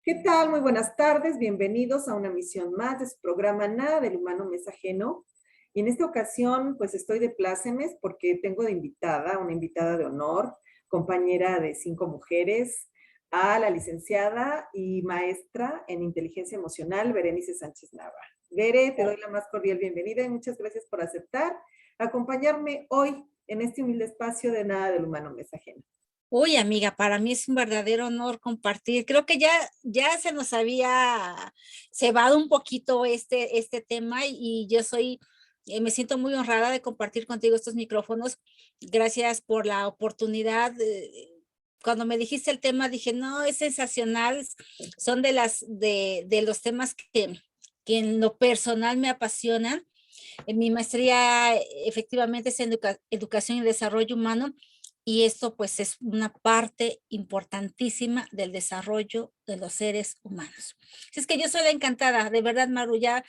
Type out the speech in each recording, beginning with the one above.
¿Qué tal? Muy buenas tardes. Bienvenidos a una emisión más de su programa Nada del Humano Me es Ajeno. Y en esta ocasión, pues estoy de plácemes porque tengo de invitada, una invitada de honor, compañera de 5 mujeres, a la licenciada y maestra en inteligencia emocional, Berenice Sánchez Nava. Bere, te doy la más cordial bienvenida y muchas gracias por aceptar acompañarme hoy en este humilde espacio de Nada del Humano Me es Ajeno. Uy, amiga, para mí es un verdadero honor compartir. Creo que ya se nos había cebado un poquito este tema y yo me siento muy honrada de compartir contigo estos micrófonos. Gracias por la oportunidad. Cuando me dijiste el tema, dije, no, es sensacional. Son de los temas que en lo personal me apasionan. En mi maestría efectivamente es en educación y desarrollo humano y esto pues es una parte importantísima del desarrollo de los seres humanos. Así es que yo soy la encantada, de verdad, Maru, ya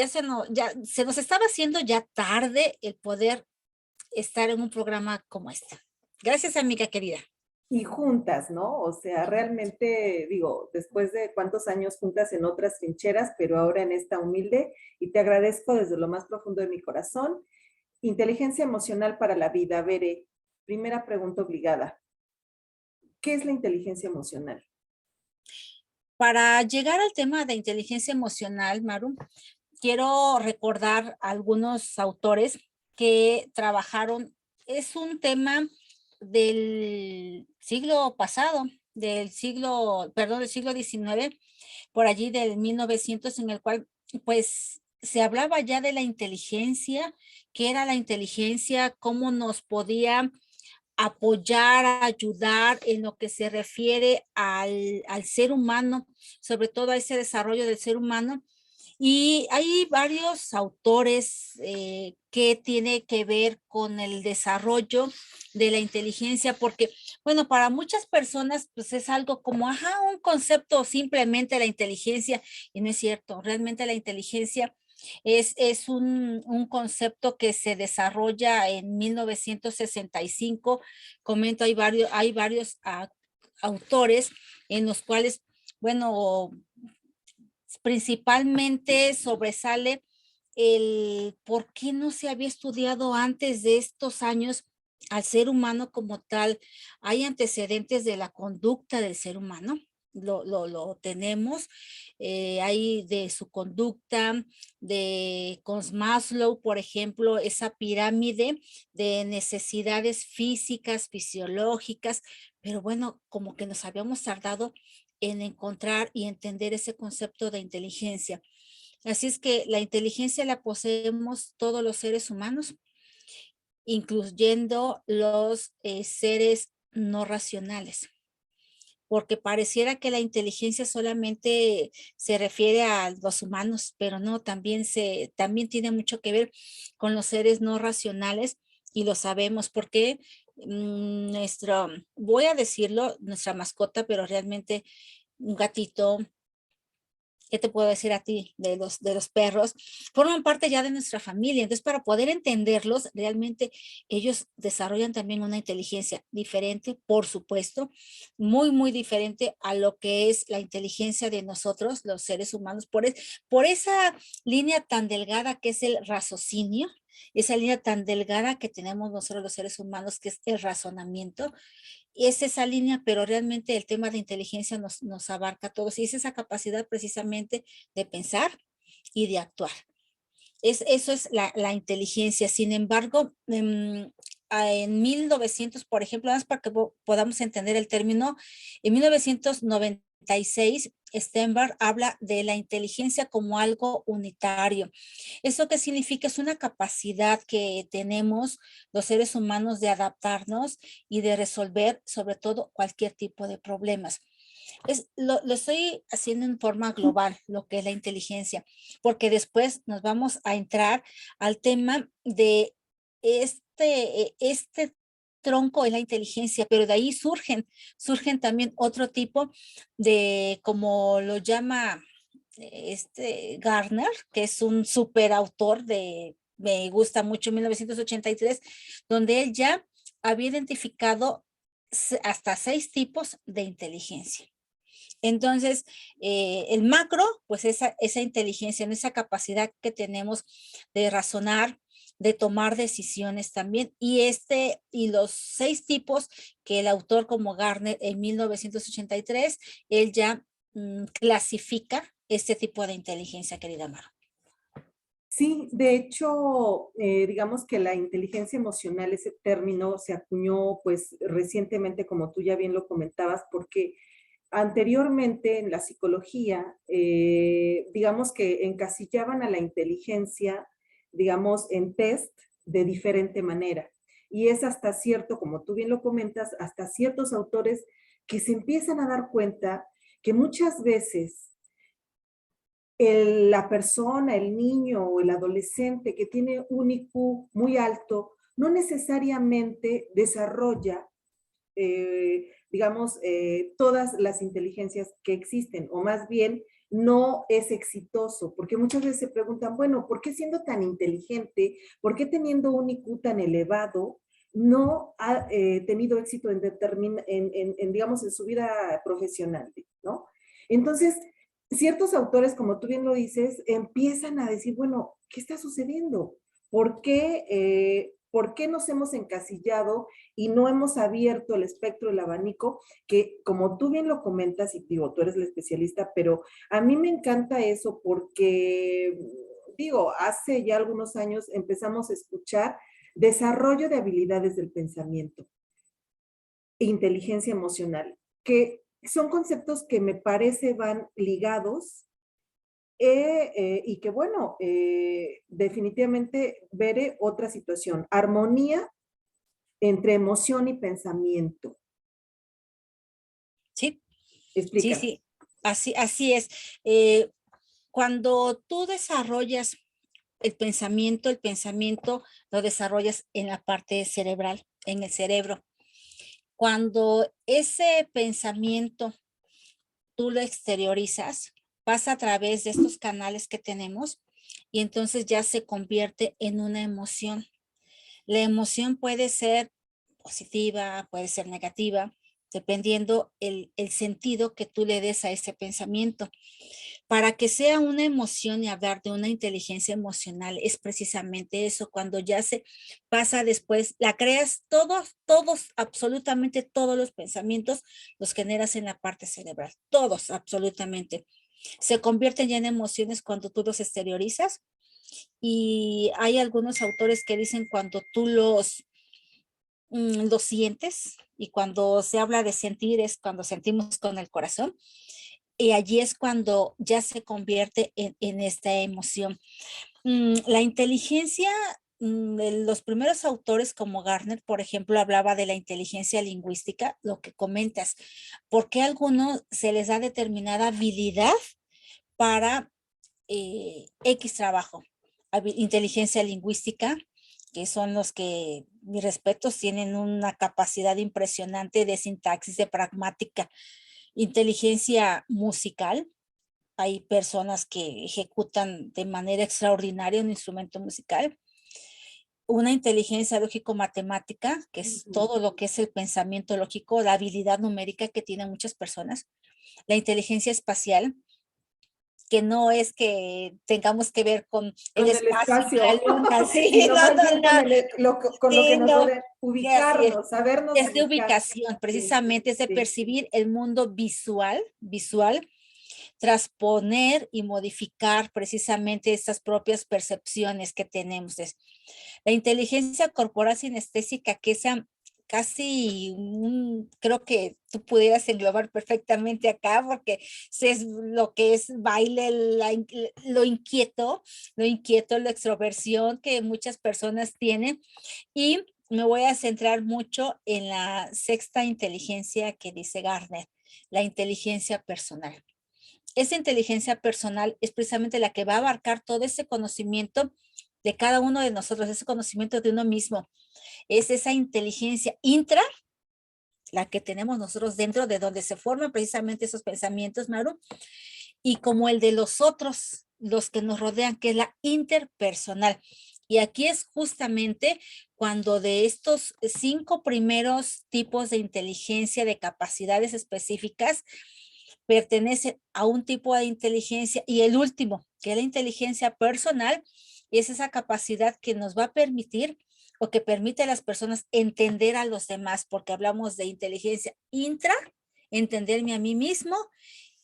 se nos estaba haciendo ya tarde el poder estar en un programa como este. Gracias, amiga querida. Y juntas, ¿no? O sea, realmente, digo, después de cuántos años juntas en otras trincheras, pero ahora en esta humilde, y te agradezco desde lo más profundo de mi corazón. Inteligencia emocional para la vida. Veré, primera pregunta obligada. ¿Qué es la inteligencia emocional? Para llegar al tema de inteligencia emocional, Maru, quiero recordar a algunos autores que trabajaron. Es un tema del siglo pasado, del siglo XIX, por allí del 1900, en el cual pues se hablaba ya de la inteligencia, qué era la inteligencia, cómo nos podía apoyar, ayudar en lo que se refiere al ser humano, sobre todo a ese desarrollo del ser humano. Y hay varios autores que tiene que ver con el desarrollo de la inteligencia, porque, bueno, para muchas personas, pues es algo como, ajá, un concepto simplemente la inteligencia, y no es cierto, realmente la inteligencia es un concepto que se desarrolla en 1965. Comento, hay varios autores en los cuales, bueno, principalmente sobresale el por qué no se había estudiado antes de estos años al ser humano como tal. Hay antecedentes de la conducta del ser humano, lo tenemos, hay de su conducta, con Maslow, por ejemplo, esa pirámide de necesidades físicas, fisiológicas, pero bueno, como que nos habíamos tardado en encontrar y entender ese concepto de inteligencia. Así es que la inteligencia la poseemos todos los seres humanos, incluyendo los seres no racionales, porque pareciera que la inteligencia solamente se refiere a los humanos, pero no, también tiene mucho que ver con los seres no racionales y lo sabemos porque voy a decirlo, nuestra mascota, pero realmente un gatito, ¿qué te puedo decir a ti de los perros? Forman parte ya de nuestra familia. Entonces, para poder entenderlos, realmente ellos desarrollan también una inteligencia diferente, por supuesto, muy, muy diferente a lo que es la inteligencia de nosotros, los seres humanos, por esa línea tan delgada que es el raciocinio, esa línea tan delgada que tenemos nosotros los seres humanos, que es el razonamiento. Es esa línea, pero realmente el tema de inteligencia nos abarca a todos y es esa capacidad precisamente de pensar y de actuar. Eso es la inteligencia. Sin embargo, en 1900, por ejemplo, nada más para que podamos entender el término, en 1996, Stenberg habla de la inteligencia como algo unitario. ¿Eso qué significa? Es una capacidad que tenemos los seres humanos de adaptarnos y de resolver sobre todo cualquier tipo de problemas. Lo estoy haciendo en forma global, lo que es la inteligencia, porque después nos vamos a entrar al tema de este tronco es la inteligencia, pero de ahí surgen también otro tipo de, como lo llama Gardner, que es un super autor me gusta mucho, 1983, donde él ya había identificado hasta 6 tipos de inteligencia. Entonces, el macro, pues esa inteligencia, esa capacidad que tenemos de razonar, de tomar decisiones también. Y los 6 tipos que el autor como Garner en 1983, él ya clasifica este tipo de inteligencia, querida Mara. Sí, de hecho, digamos que la inteligencia emocional, ese término se acuñó pues recientemente, como tú ya bien lo comentabas, porque anteriormente en la psicología, digamos que encasillaban a la inteligencia, digamos, en test de diferente manera. Y es hasta cierto, como tú bien lo comentas, hasta ciertos autores que se empiezan a dar cuenta que muchas veces la persona, el niño o el adolescente que tiene un IQ muy alto, no necesariamente desarrolla, digamos, todas las inteligencias que existen, o más bien no es exitoso, porque muchas veces se preguntan, bueno, ¿por qué siendo tan inteligente, por qué teniendo un IQ tan elevado, no ha tenido éxito digamos, en su vida profesional, ¿no? Entonces, ciertos autores, como tú bien lo dices, empiezan a decir, bueno, ¿qué está sucediendo? ¿Por qué nos hemos encasillado y no hemos abierto el espectro del abanico? Que como tú bien lo comentas, y digo, tú eres la especialista, pero a mí me encanta eso porque, digo, hace ya algunos años empezamos a escuchar desarrollo de habilidades del pensamiento, inteligencia emocional, que son conceptos que me parece van ligados y que bueno, definitivamente veré otra situación, armonía entre emoción y pensamiento. Sí, sí, Explícanos. sí, así es. Eh, Cuando tú desarrollas el pensamiento lo desarrollas en la parte cerebral, en el cerebro. Cuando ese pensamiento tú lo exteriorizas, pasa a través de estos canales que tenemos y entonces ya se convierte en una emoción. La emoción puede ser positiva, puede ser negativa, dependiendo el sentido que tú le des a ese pensamiento. Para que sea una emoción y hablar de una inteligencia emocional es precisamente eso, cuando ya se pasa después, la creas todos, absolutamente todos los pensamientos los generas en la parte cerebral, todos, absolutamente. Se convierten ya en emociones cuando tú los exteriorizas y hay algunos autores que dicen cuando tú los sientes y cuando se habla de sentir es cuando sentimos con el corazón y allí es cuando ya se convierte en esta emoción. La inteligencia, los primeros autores como Garner, por ejemplo, hablaba de la inteligencia lingüística, lo que comentas, porque a algunos se les da determinada habilidad para X trabajo, inteligencia lingüística, que son los que, mis respetos, tienen una capacidad impresionante de sintaxis, de pragmática, inteligencia musical. Hay personas que ejecutan de manera extraordinaria un instrumento musical. Una inteligencia lógico-matemática, que es Ujú. todo lo que es el pensamiento lógico, la habilidad numérica que tienen muchas personas. La inteligencia espacial, que no es que tengamos que ver con el Con el espacio, la espacio, luna, sí, sino no, más no, bien con, no, con lo que sí, nos no, rodea, que así ubicarnos, sabernos es de ubicar. ubicación, Sí, precisamente es de sí. percibir el mundo visual, transponer y modificar precisamente estas propias percepciones que tenemos. La inteligencia corporal sinestésica, que esa casi creo que tú pudieras englobar perfectamente acá, porque es lo que es baile, lo inquieto, la extroversión que muchas personas tienen. Y me voy a centrar mucho en la sexta inteligencia que dice Gardner, la inteligencia personal. Esa inteligencia personal es precisamente la que va a abarcar todo ese conocimiento de cada uno de nosotros, ese conocimiento de uno mismo. Es esa inteligencia intra, la que tenemos nosotros dentro, de donde se forman precisamente esos pensamientos, Maru, y como el de los otros, los que nos rodean, que es la interpersonal. Y aquí es justamente cuando de estos 5 primeros tipos de inteligencia, de capacidades específicas, pertenece a un tipo de inteligencia, y el último, que es la inteligencia personal, es esa capacidad que nos va a permitir o que permite a las personas entender a los demás, porque hablamos de inteligencia intra, entenderme a mí mismo,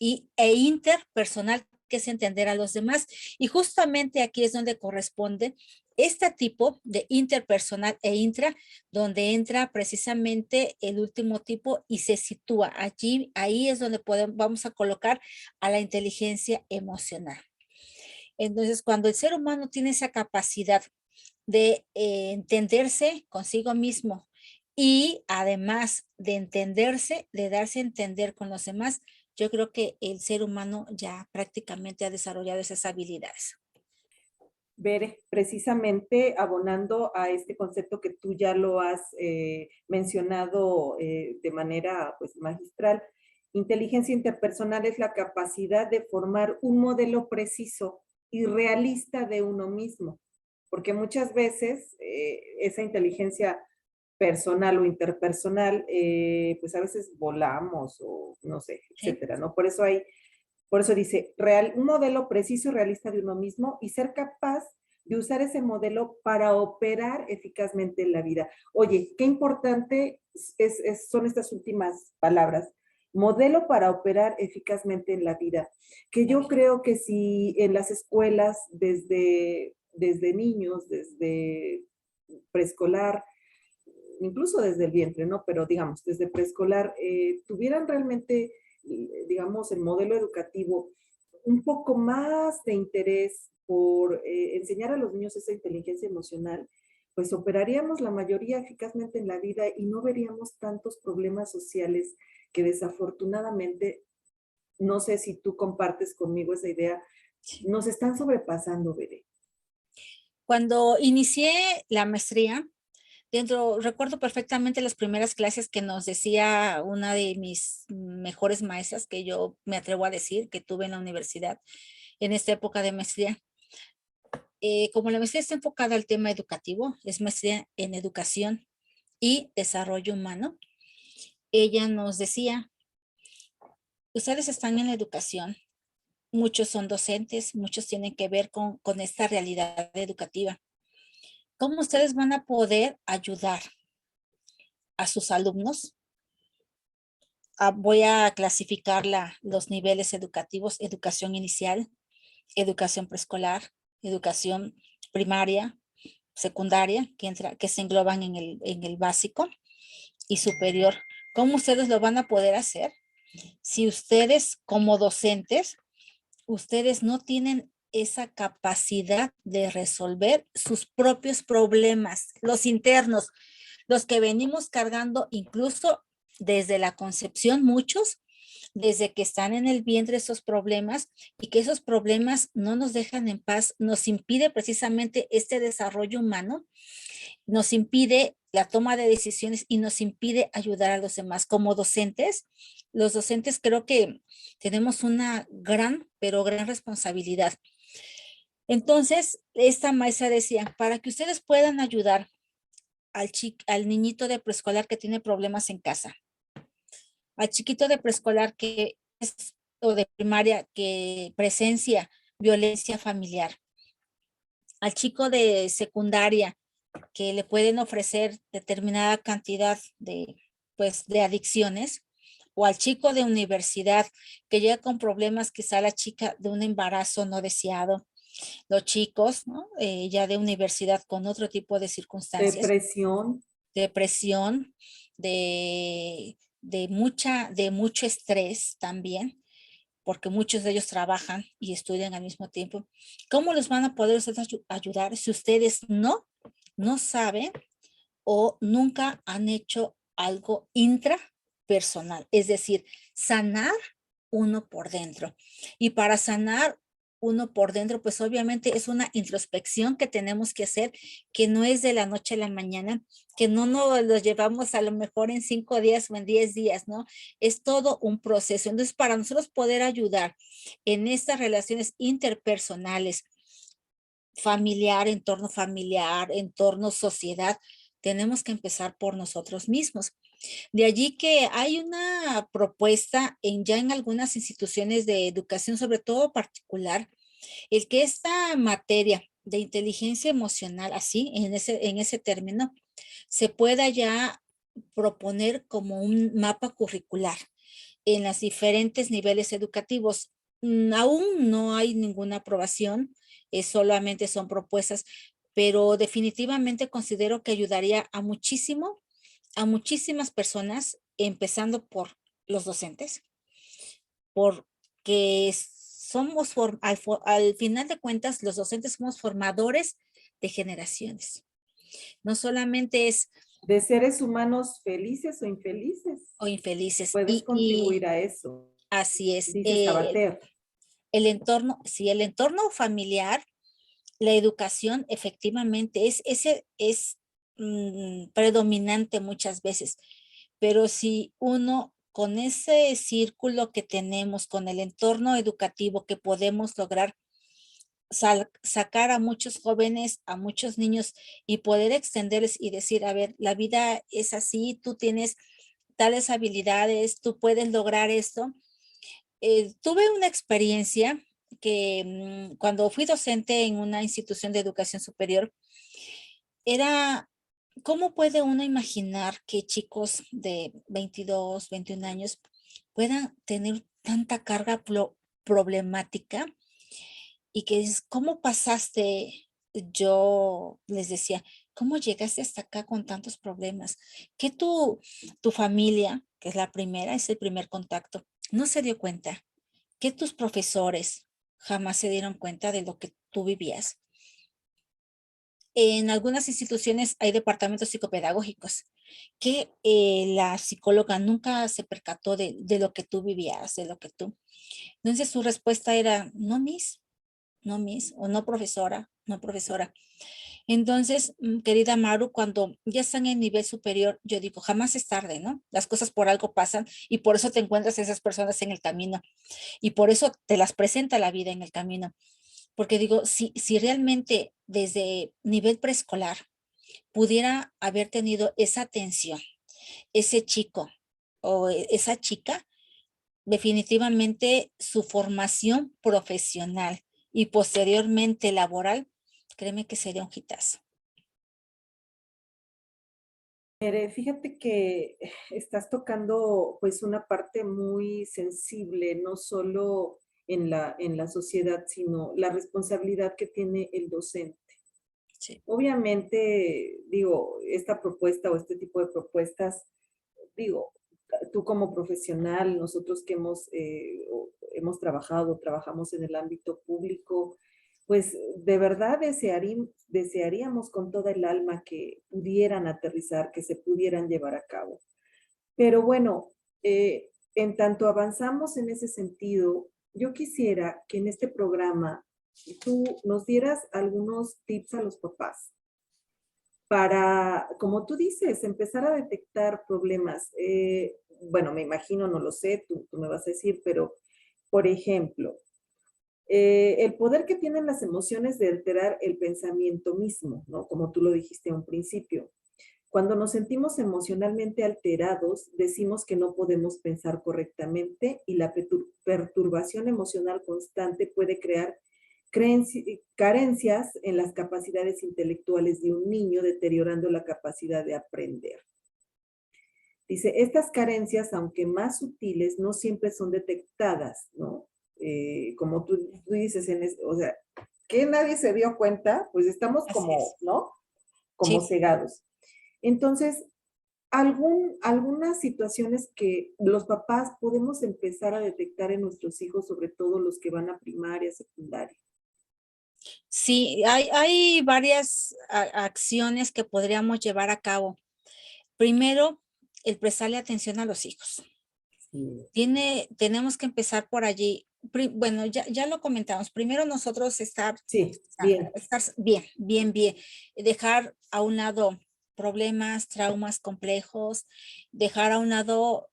e interpersonal, que es entender a los demás. Y justamente aquí es donde corresponde este tipo de interpersonal e intra, donde entra precisamente el último tipo y se sitúa allí. Ahí es donde vamos a colocar a la inteligencia emocional. Entonces, cuando el ser humano tiene esa capacidad de entenderse consigo mismo y además de entenderse, de darse a entender con los demás, yo creo que el ser humano ya prácticamente ha desarrollado esas habilidades. Ver precisamente abonando a este concepto que tú ya lo has mencionado de manera pues magistral. Inteligencia interpersonal es la capacidad de formar un modelo preciso y realista de uno mismo, porque muchas veces esa inteligencia personal o interpersonal, pues a veces volamos o no sé, ¿Sí? etcétera, ¿no? Por eso dice, un modelo preciso y realista de uno mismo y ser capaz de usar ese modelo para operar eficazmente en la vida. Oye, qué importante son estas últimas palabras. Modelo para operar eficazmente en la vida. Que yo creo que si en las escuelas, desde niños, desde preescolar, incluso desde el vientre, ¿no? Pero digamos, desde preescolar, tuvieran realmente, digamos, el modelo educativo un poco más de interés por enseñar a los niños esa inteligencia emocional, pues operaríamos la mayoría eficazmente en la vida y no veríamos tantos problemas sociales que desafortunadamente, no sé si tú compartes conmigo esa idea, nos están sobrepasando, Bere. Cuando inicié la maestría, recuerdo perfectamente las primeras clases que nos decía una de mis mejores maestras, que yo me atrevo a decir que tuve en la universidad en esta época de maestría. Como la maestría está enfocada al tema educativo, es maestría en educación y desarrollo humano, ella nos decía, ustedes están en la educación, muchos son docentes, muchos tienen que ver con esta realidad educativa. ¿Cómo ustedes van a poder ayudar a sus alumnos? Voy a clasificar los niveles educativos: educación inicial, educación preescolar, educación primaria, secundaria, que se engloban en el básico y superior. ¿Cómo ustedes lo van a poder hacer si ustedes como docentes, ustedes no tienen esa capacidad de resolver sus propios problemas, los internos, los que venimos cargando incluso desde la concepción, muchos, desde que están en el vientre, esos problemas, y que esos problemas no nos dejan en paz, nos impide precisamente este desarrollo humano, nos impide la toma de decisiones y nos impide ayudar a los demás? Como docentes, los docentes creo que tenemos una gran, pero gran responsabilidad. Entonces, esta maestra decía, para que ustedes puedan ayudar al niñito de preescolar que tiene problemas en casa, al chiquito de preescolar o de primaria que presencia violencia familiar, al chico de secundaria que le pueden ofrecer determinada cantidad pues, de adicciones, o al chico de universidad que llega con problemas, quizá la chica de un embarazo no deseado, los chicos, ¿no? Ya de universidad con otro tipo de circunstancias, Depresión. depresión, de mucho estrés también, porque muchos de ellos trabajan y estudian al mismo tiempo. ¿Cómo los van a poder ustedes ayudar si ustedes no saben o nunca han hecho algo intrapersonal? Es decir, sanar uno por dentro. Y para sanar uno por dentro, pues obviamente es una introspección que tenemos que hacer, que no es de la noche a la mañana, que no nos lo llevamos a lo mejor en 5 días o en 10 días, ¿no? Es todo un proceso. Entonces, para nosotros poder ayudar en estas relaciones interpersonales, entorno familiar, entorno sociedad, tenemos que empezar por nosotros mismos. De allí que hay una propuesta ya en algunas instituciones de educación, sobre todo particular, el que esta materia de inteligencia emocional, así, en ese término, se pueda ya proponer como un mapa curricular en los diferentes niveles educativos. Aún no hay ninguna aprobación, solamente son propuestas, pero definitivamente considero que ayudaría a muchísimas personas, empezando por los docentes, porque somos, al final de cuentas, los docentes somos formadores de generaciones. No solamente es De seres humanos felices o infelices. o infelices, Puedes contribuir a eso, así es. dice Sabater. El entorno, sí, el entorno familiar, la educación efectivamente es predominante muchas veces, pero si uno con ese círculo que tenemos, con el entorno educativo que podemos lograr sacar a muchos jóvenes, a muchos niños y poder extenderles y decir, a ver, la vida es así, tú tienes tales habilidades, tú puedes lograr esto. Tuve una experiencia que cuando fui docente en una institución de educación superior, era, ¿cómo puede uno imaginar que chicos de 22, 21 años puedan tener tanta carga problemática? Y que es, ¿cómo pasaste? Yo les decía, ¿cómo llegaste hasta acá con tantos problemas? Que tu familia, que es la primera, es el primer contacto, no se dio cuenta, que tus profesores jamás se dieron cuenta de lo que tú vivías. En algunas instituciones hay departamentos psicopedagógicos que la psicóloga nunca se percató de lo que tú vivías, de lo que tú. Entonces su respuesta era, no, miss, o no, profesora, no, profesora. Entonces, querida Maru, cuando ya están en nivel superior, yo digo, jamás es tarde, ¿no? Las cosas por algo pasan y por eso te encuentras esas personas en el camino y por eso te las presenta la vida en el camino. Porque digo, si realmente desde nivel preescolar pudiera haber tenido esa atención, ese chico o esa chica, definitivamente su formación profesional y posteriormente laboral, créeme que sería un hitazo. Fíjate que estás tocando pues una parte muy sensible, no solo en la sociedad, sino la responsabilidad que tiene el docente. Sí. Obviamente, digo, esta propuesta o este tipo de propuestas, digo, tú como profesional, nosotros que hemos trabajado, trabajamos en el ámbito público, pues de verdad desearíamos con toda el alma que pudieran aterrizar, que se pudieran llevar a cabo. Pero bueno, en tanto avanzamos en ese sentido, yo quisiera que en este programa tú nos dieras algunos tips a los papás para, como tú dices, empezar a detectar problemas. Bueno, me imagino, no lo sé, tú me vas a decir, pero, por ejemplo, el poder que tienen las emociones de alterar el pensamiento mismo, ¿no? Como tú lo dijiste a un principio. Cuando nos sentimos emocionalmente alterados, decimos que no podemos pensar correctamente y la perturbación emocional constante puede crear carencias en las capacidades intelectuales de un niño, deteriorando la capacidad de aprender. Dice, estas carencias, aunque más sutiles, no siempre son detectadas, ¿no? Como tú dices, o sea, que nadie se dio cuenta, pues estamos Así como, es. ¿no? Como Sí, cegados. Entonces, algunas situaciones que los papás podemos empezar a detectar en nuestros hijos, sobre todo los que van a primaria, secundaria. sí, hay varias acciones que podríamos llevar a cabo. Primero, el prestarle atención a los hijos. Sí, Tenemos que empezar por allí. Bueno, ya lo comentamos. Primero nosotros sí, bien. estar bien, bien, bien. Dejar a un lado problemas, traumas complejos, dejar a un lado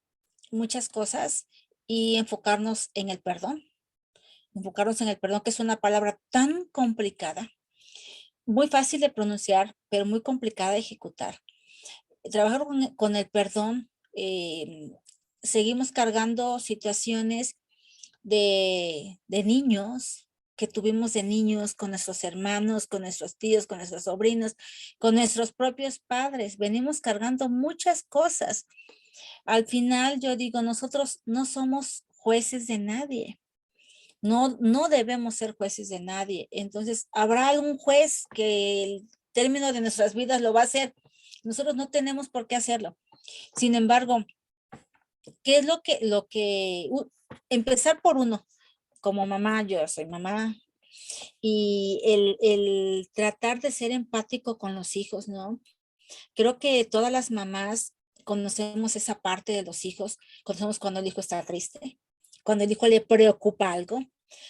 muchas cosas y enfocarnos en el perdón. Enfocarnos en el perdón, que es una palabra tan complicada, muy fácil de pronunciar, pero muy complicada de ejecutar. Trabajar con el perdón eh, seguimos cargando situaciones de niños que tuvimos de niños con nuestros hermanos, con nuestros tíos, con nuestros sobrinos, con nuestros propios padres. Venimos cargando muchas cosas. Al final yo digo, nosotros no somos jueces de nadie. No, no debemos ser jueces de nadie. Entonces, habrá algún juez que el término de nuestras vidas lo va a hacer. Nosotros no tenemos por qué hacerlo. Sin embargo, ¿qué es empezar por uno? Como mamá, yo soy mamá, y el tratar de ser empático con los hijos, ¿no? Creo que todas las mamás conocemos esa parte de los hijos, conocemos cuando el hijo está triste, cuando el hijo le preocupa algo,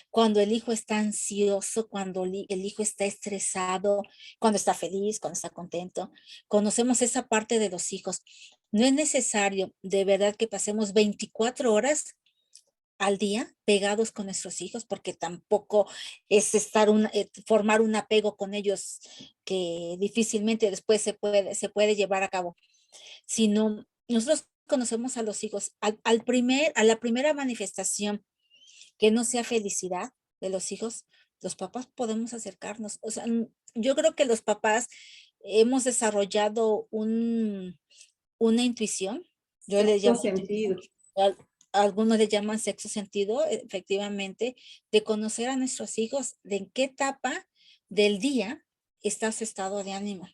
cuando el hijo está ansioso, cuando el hijo está estresado, cuando está feliz, cuando está contento. Conocemos esa parte de los hijos. No es necesario de verdad que pasemos 24 horas al día pegados con nuestros hijos, porque tampoco es formar un apego con ellos que difícilmente después se puede llevar a cabo, sino nosotros conocemos a los hijos a la primera manifestación que no sea felicidad de los hijos, los papás podemos acercarnos. O sea, yo creo que los papás hemos desarrollado una intuición, yo le Sexto llamo intuición, sentido. al- algunos le llaman sexto sentido, efectivamente, de conocer a nuestros hijos, de en qué etapa del día está su estado de ánimo.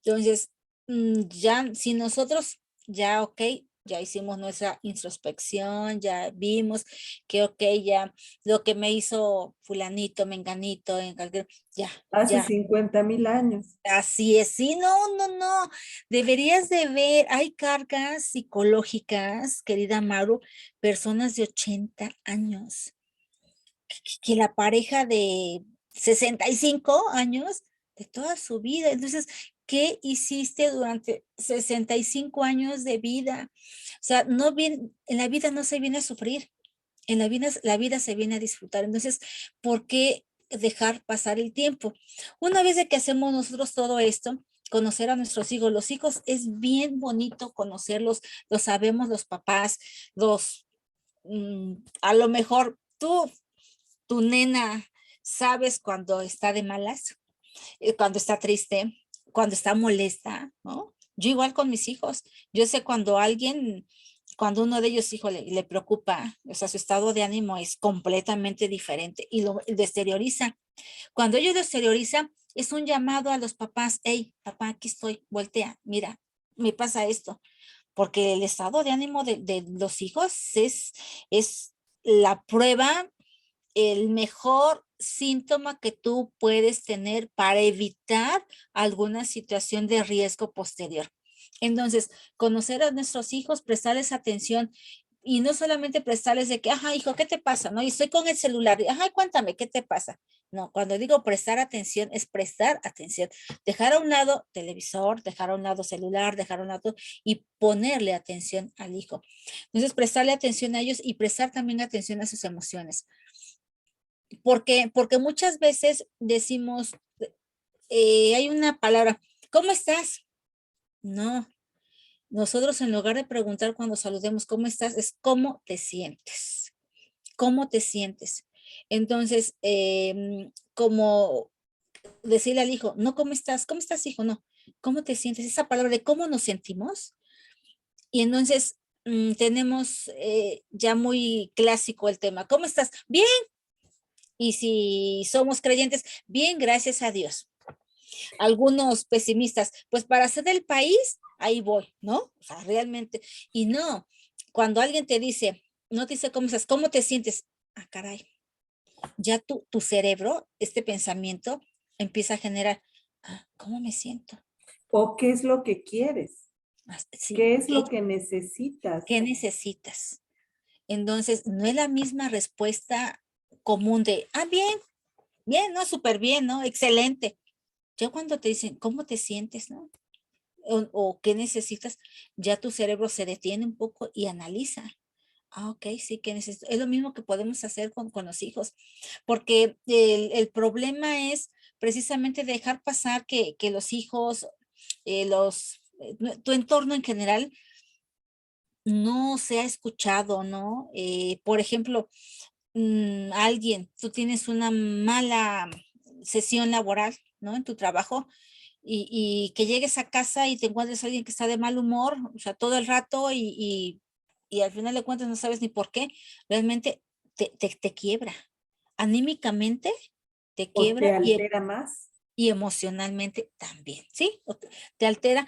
Entonces, ya, si nosotros ya, ok, ya hicimos nuestra introspección, ya vimos que, ok, ya lo que me hizo fulanito, menganito, Hace ya, 50.000 años. así es, sí, no, no, no, deberías de ver, hay cargas psicológicas, querida Maru, personas de 80 años, que la pareja de 65 años de toda su vida. Entonces, ¿qué hiciste durante 65 años de vida? O sea, no bien, en la vida no se viene a sufrir, en la vida se viene a disfrutar. Entonces, ¿por qué dejar pasar el tiempo? Una vez de que hacemos nosotros todo esto, conocer a nuestros hijos, los hijos es bien bonito conocerlos, lo sabemos los papás, a lo mejor tu nena, sabes cuando está de malas, cuando está triste, cuando está molesta, ¿no? Yo igual con mis hijos, yo sé cuando uno de ellos, hijo, le preocupa, o sea, su estado de ánimo es completamente diferente y lo exterioriza. Cuando ellos lo exteriorizan, es un llamado a los papás, hey, papá, aquí estoy, voltea, mira, me pasa esto, porque el estado de ánimo de los hijos es la prueba, el mejor síntoma que tú puedes tener para evitar alguna situación de riesgo posterior. Entonces, conocer a nuestros hijos, prestarles atención y no solamente prestarles de que, ajá, hijo, ¿qué te pasa? No, y estoy con el celular, ajá, cuéntame, ¿qué te pasa? No, cuando digo prestar atención, es prestar atención, dejar a un lado televisor, dejar a un lado celular, dejar a un lado y ponerle atención al hijo. Entonces, prestarle atención a ellos y prestar también atención a sus emociones. Porque muchas veces decimos, hay una palabra, ¿cómo estás? No, nosotros en lugar de preguntar cuando saludemos, ¿cómo estás? Es ¿cómo te sientes? ¿Cómo te sientes? Entonces, como decirle al hijo, no, ¿cómo estás? ¿Cómo estás, hijo? No, ¿cómo te sientes? Esa palabra de cómo nos sentimos. Y entonces tenemos ya muy clásico el tema, ¿cómo estás? Bien. Y si somos creyentes, bien, gracias a Dios. Algunos pesimistas, pues para ser del país, ahí voy, ¿no? O sea, realmente. Y no, cuando alguien te dice, no te dice cómo estás, cómo te sientes, ah, caray, ya tu cerebro, este pensamiento empieza a generar, ah, ¿cómo me siento? ¿O qué es lo que quieres? Ah, sí, ¿Qué es ¿qué, lo que necesitas? qué necesitas? Entonces, no es la misma respuesta común de, ah, bien, bien, no, súper bien, ¿no? Excelente. Ya cuando te dicen, ¿cómo te sientes, no? O qué necesitas, ya tu cerebro se detiene un poco y analiza. Ah, ok, sí, que necesito. Es lo mismo que podemos hacer con los hijos, porque el problema es precisamente dejar pasar que los hijos, tu entorno en general, no se ha escuchado, ¿no? Por ejemplo, alguien, tú tienes una mala sesión laboral, ¿no? En tu trabajo y que llegues a casa y te encuentres a alguien que está de mal humor, o sea, todo el rato y al final de cuentas no sabes ni por qué, realmente te quiebra. Anímicamente te ¿O te quiebra altera más? y emocionalmente también, ¿sí? Te altera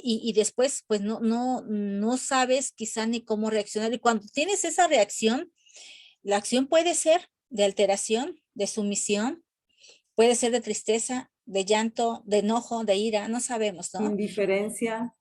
y después pues no sabes quizá ni cómo reaccionar. Y cuando tienes esa reacción, la acción puede ser de alteración, de sumisión, puede ser de tristeza, de llanto, de enojo, de ira, no sabemos, ¿no? Indiferencia.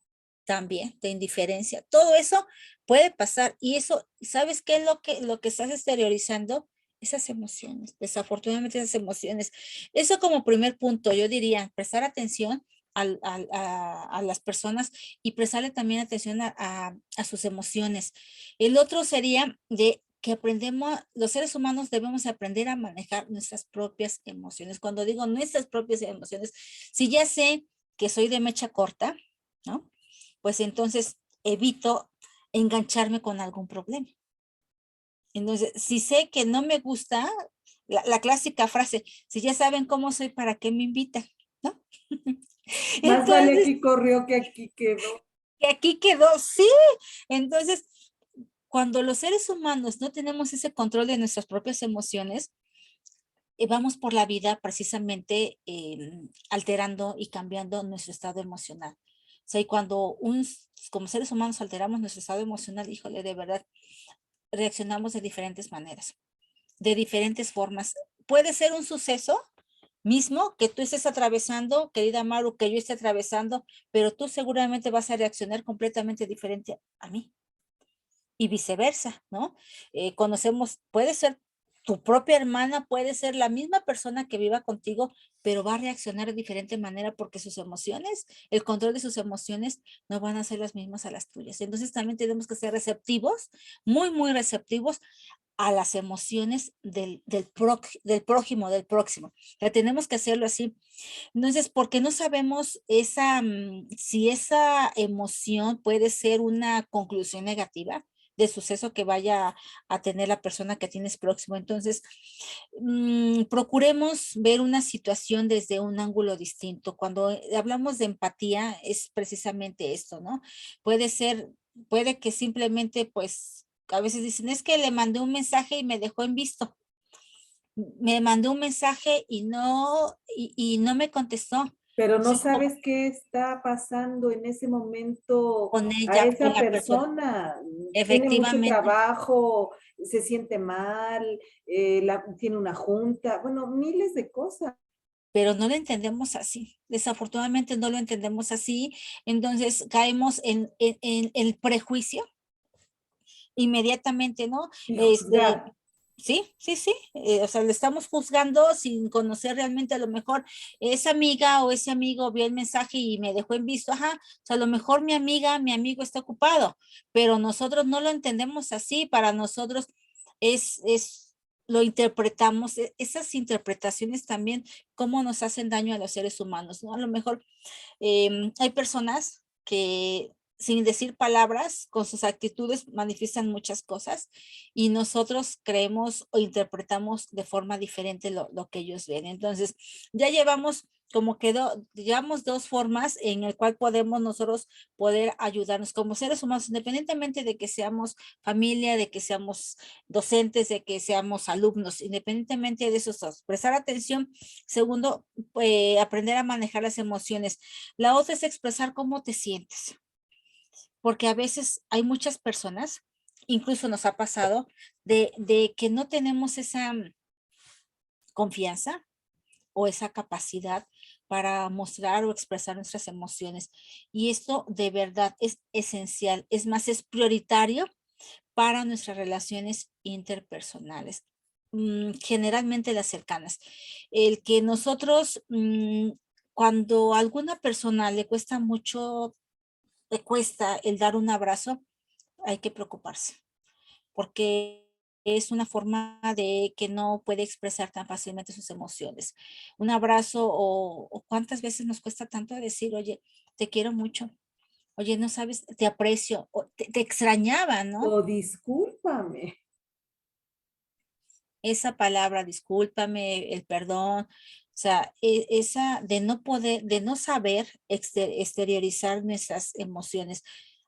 También de indiferencia. Todo eso puede pasar y eso, ¿sabes qué es lo que estás exteriorizando? Esas emociones, desafortunadamente esas emociones. Eso como primer punto, yo diría, prestar atención a las personas y prestarle también atención a sus emociones. El otro sería de que aprendemos, los seres humanos debemos aprender a manejar nuestras propias emociones. Cuando digo nuestras propias emociones, si ya sé que soy de mecha corta, ¿no? Pues entonces evito engancharme con algún problema. Entonces, si sé que no me gusta, la clásica frase, si ya saben cómo soy, ¿para qué me invitan? ¿No? Más vale Entonces, aquí corrió que aquí quedó. que aquí quedó, sí. Entonces, cuando los seres humanos no tenemos ese control de nuestras propias emociones, vamos por la vida precisamente alterando y cambiando nuestro estado emocional. O sea, y cuando como seres humanos alteramos nuestro estado emocional, híjole, de verdad, reaccionamos de diferentes maneras, de diferentes formas. Puede ser un suceso mismo que tú estés atravesando, querida Maru, que yo esté atravesando, pero tú seguramente vas a reaccionar completamente diferente a mí y viceversa, ¿no? Conocemos, puede ser tu propia hermana, puede ser la misma persona que viva contigo, pero va a reaccionar de diferente manera porque sus emociones, el control de sus emociones no van a ser las mismas a las tuyas. Entonces también tenemos que ser receptivos, muy, muy receptivos a las emociones del prójimo, del próximo. O sea, tenemos que hacerlo así. Entonces, porque no sabemos si esa emoción puede ser una conclusión negativa de suceso que vaya a tener la persona que tienes próximo. Entonces, procuremos ver una situación desde un ángulo distinto. Cuando hablamos de empatía, es precisamente esto, ¿no? Puede ser, puede que simplemente, pues, a veces dicen, es que le mandé un mensaje y me dejó en visto. Me mandó un mensaje y no me contestó. Pero no Entonces, sabes qué está pasando en ese momento con a ella, con esa la persona, persona. Tiene mucho efectivamente, trabajo, se siente mal, tiene una junta, bueno, miles de cosas. pero no lo entendemos así. Desafortunadamente no lo entendemos así. Entonces caemos en el prejuicio inmediatamente, ¿no? Y juzgar. Sí, sí, sí. O sea, le estamos juzgando sin conocer realmente a lo mejor esa amiga o ese amigo vio el mensaje y me dejó en visto, ajá, o sea, a lo mejor mi amiga, mi amigo está ocupado, pero nosotros no lo entendemos así, para nosotros lo interpretamos, esas interpretaciones también, cómo nos hacen daño a los seres humanos, ¿no? A lo mejor hay personas que sin decir palabras, con sus actitudes manifiestan muchas cosas y nosotros creemos o interpretamos de forma diferente lo que ellos ven. Entonces, ya llevamos como quedó, llevamos dos formas en el cual podemos nosotros poder ayudarnos como seres humanos, independientemente de que seamos familia, de que seamos docentes, de que seamos alumnos, independientemente de esos dos. Prestar atención. Segundo, aprender a manejar las emociones. La otra es expresar cómo te sientes, porque a veces hay muchas personas, incluso nos ha pasado, de que no tenemos esa confianza o esa capacidad para mostrar o expresar nuestras emociones. Y esto de verdad es esencial, es más, es prioritario para nuestras relaciones interpersonales, generalmente las cercanas. El que nosotros, cuando a alguna persona le cuesta mucho, le cuesta el dar un abrazo, hay que preocuparse, porque es una forma de que no puede expresar tan fácilmente sus emociones. Un abrazo o cuántas veces nos cuesta tanto decir, oye, te quiero mucho, Oye, no sabes, te aprecio, o te extrañaba, ¿no? O discúlpame. Esa palabra, discúlpame, el perdón, o sea, esa de no poder, de no saber exteriorizar nuestras emociones.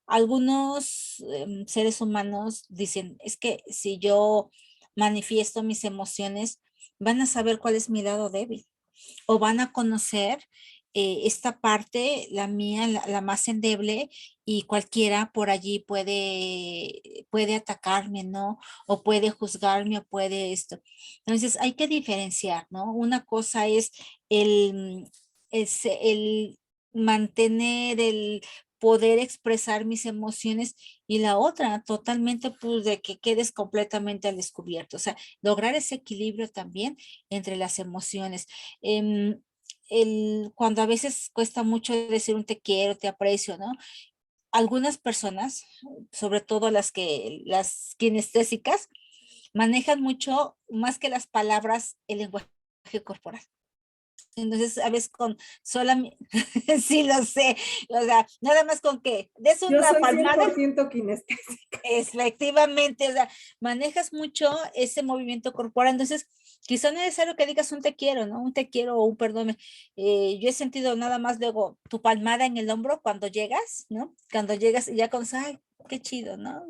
Algunos seres humanos dicen, es que si yo manifiesto mis emociones, van a saber cuál es mi lado débil o van a conocer esta parte, la mía, la más endeble, y cualquiera por allí puede atacarme, ¿no? O puede juzgarme o puede esto. Entonces hay que diferenciar, ¿no? Una cosa es el mantener el poder expresar mis emociones y la otra totalmente pues de que quedes completamente al descubierto, o sea, lograr ese equilibrio también entre las emociones. em, Cuando a veces cuesta mucho decir un te quiero, te aprecio, ¿no? Algunas personas, sobre todo las kinestésicas, manejan mucho más que las palabras el lenguaje corporal. Entonces, a veces con solamente, sí lo sé, o sea, nada más con que des Yo una soy palmada. 100% kinestésica. Efectivamente, o sea, manejas mucho ese movimiento corporal, entonces quizá no es necesario que digas un te quiero, ¿no? Un te quiero o un perdón. Yo he sentido nada más luego tu palmada en el hombro cuando llegas, ¿no? Cuando llegas y ya con, ay, qué chido, ¿no?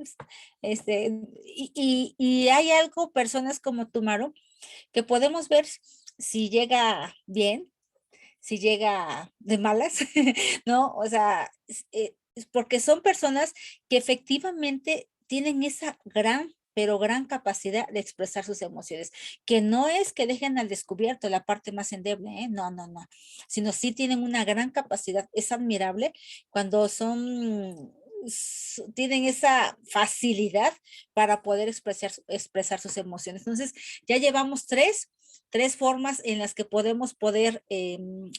Y hay algo, personas como tú, Maru, que podemos ver si llega bien, si llega de malas, ¿no? O sea, es porque son personas que efectivamente tienen esa gran, pero gran capacidad de expresar sus emociones, que no es que dejen al descubierto la parte más endeble, ¿eh? No, no, no, sino sí tienen una gran capacidad, es admirable cuando tienen esa facilidad para poder expresar sus emociones. Entonces, ya llevamos tres formas en las que podemos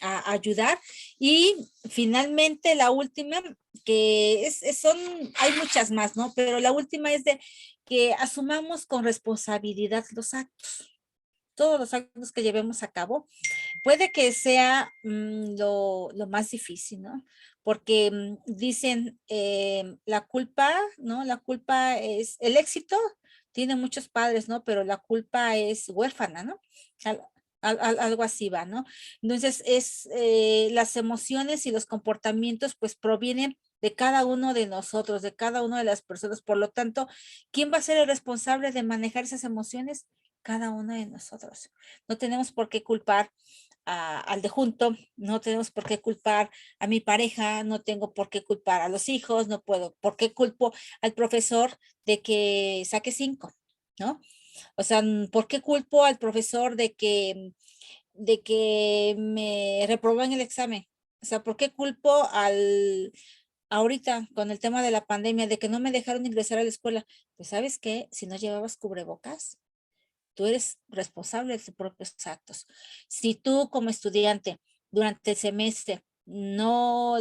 ayudar. Y finalmente la última, que hay muchas más, ¿no? Pero la última es de que asumamos con responsabilidad los actos, todos los actos que llevemos a cabo. Puede que sea lo más difícil, ¿no? Porque dicen la culpa, ¿no? La culpa es, el éxito tiene muchos padres, ¿no? Pero la culpa es huérfana, ¿no? Al- Algo así va, ¿no? Entonces, las emociones y los comportamientos, pues provienen de cada uno de nosotros, de cada una de las personas. Por lo tanto, ¿quién va a ser el responsable de manejar esas emociones? Cada uno de nosotros. No tenemos por qué culpar al de junto, no tenemos por qué culpar a mi pareja, no tengo por qué culpar a los hijos, no puedo, ¿por qué culpo al profesor de que saque 5? ¿No? O sea, ¿por qué culpo al profesor de que me reprobó en el examen? O sea, ¿por qué culpo ahorita con el tema de la pandemia de que no me dejaron ingresar a la escuela? Pues, ¿sabes qué? Si no llevabas cubrebocas, tú eres responsable de tus propios actos. Si tú como estudiante durante el semestre no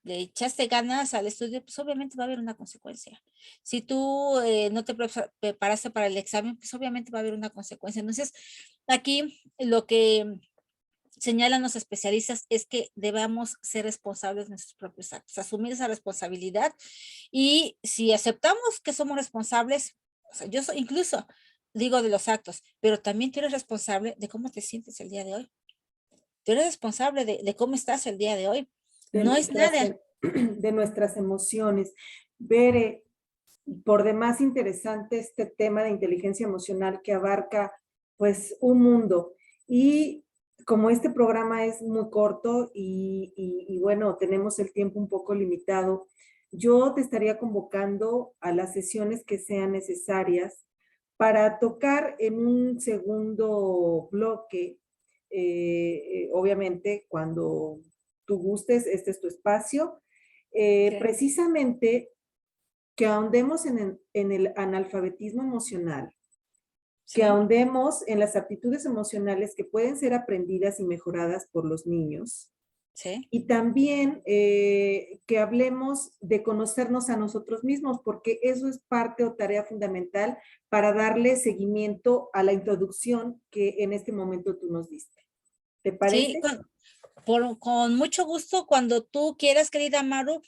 le echaste ganas al estudio, pues obviamente va a haber una consecuencia. Si tú no te preparaste para el examen, pues obviamente va a haber una consecuencia. Entonces, aquí lo que señalan los especialistas es que debamos ser responsables de nuestros propios actos, asumir esa responsabilidad, y si aceptamos que somos responsables, o sea, yo soy, incluso digo de los actos, pero también tú eres responsable de cómo te sientes el día de hoy. Tú eres responsable de cómo estás el día de hoy. De No es nada. de nuestras emociones. Bere, por demás interesante este tema de inteligencia emocional que abarca pues un mundo. Y como este programa es muy corto y bueno, tenemos el tiempo un poco limitado, yo te estaría convocando a las sesiones que sean necesarias para tocar en un segundo bloque, obviamente cuando tú gustes, este es tu espacio, Okay. precisamente que ahondemos en el analfabetismo emocional, que Sí, ahondemos en las aptitudes emocionales que pueden ser aprendidas y mejoradas por los niños. sí. Y también que hablemos de conocernos a nosotros mismos, porque eso es parte o tarea fundamental para darle seguimiento a la introducción que en este momento tú nos diste. ¿Te Sí, parece? Con mucho gusto, cuando tú quieras, querida Maru.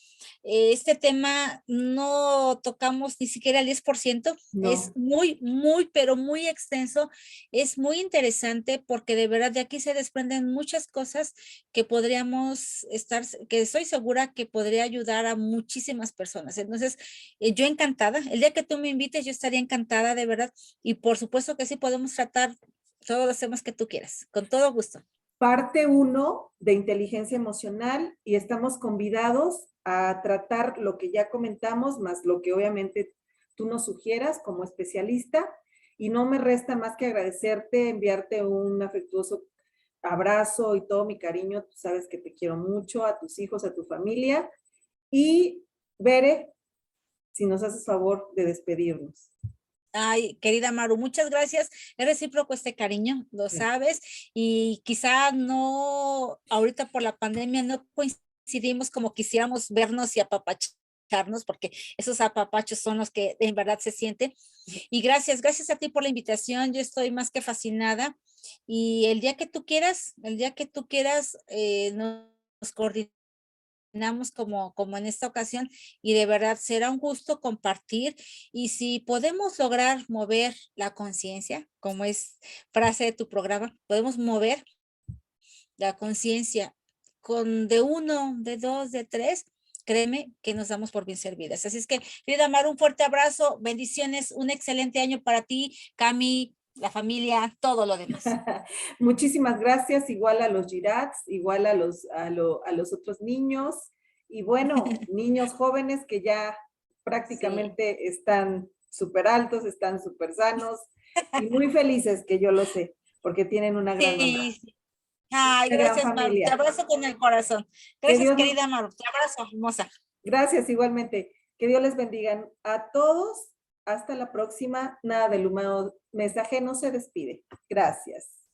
Este tema no tocamos ni siquiera el 10%. Es No, muy, pero muy extenso. Es muy interesante porque de verdad de aquí se desprenden muchas cosas que podríamos estar, que estoy segura que podría ayudar a muchísimas personas. Entonces, yo encantada. El día que tú me invites, yo estaría encantada, de verdad. Y por supuesto que sí podemos tratar todos los temas que tú quieras, con todo gusto. parte uno de inteligencia emocional y estamos convidados a tratar lo que ya comentamos, más lo que obviamente tú nos sugieras como especialista. Y no me resta más que agradecerte, enviarte un afectuoso abrazo y todo mi cariño. Tú sabes que te quiero mucho, a tus hijos, a tu familia. Y Bere, si nos haces favor de despedirnos. Ay, querida Maru, muchas gracias. Es recíproco este cariño, lo sabes, y quizá no, ahorita por la pandemia no coincidimos como quisiéramos vernos y apapacharnos, porque esos apapachos son los que en verdad se sienten. Y gracias a ti por la invitación. Yo estoy más que fascinada. Y el día que tú quieras, nos coordinamos como en esta ocasión, y de verdad será un gusto compartir. Y si podemos lograr mover la conciencia, como es frase de tu programa, podemos mover la conciencia con de uno, de dos, de tres, créeme que nos damos por bien servidas. Así es que, querida Mar, un fuerte abrazo, bendiciones, un excelente año para ti, Cami, la familia, todo lo demás. Muchísimas gracias, igual a los Girats, igual a los otros niños y bueno, niños jóvenes que ya Sí, prácticamente están súper altos, están súper sanos y muy felices, que yo lo sé, porque tienen sí, sí. Ay, una gran gracias, Maru. Te familia. abrazo con el corazón. Que Gracias, Dios, querida Maru. Te abrazo, hermosa. gracias igualmente. Que Dios les bendiga a todos. Hasta la próxima. Nada del humano mensaje no se despide. Gracias.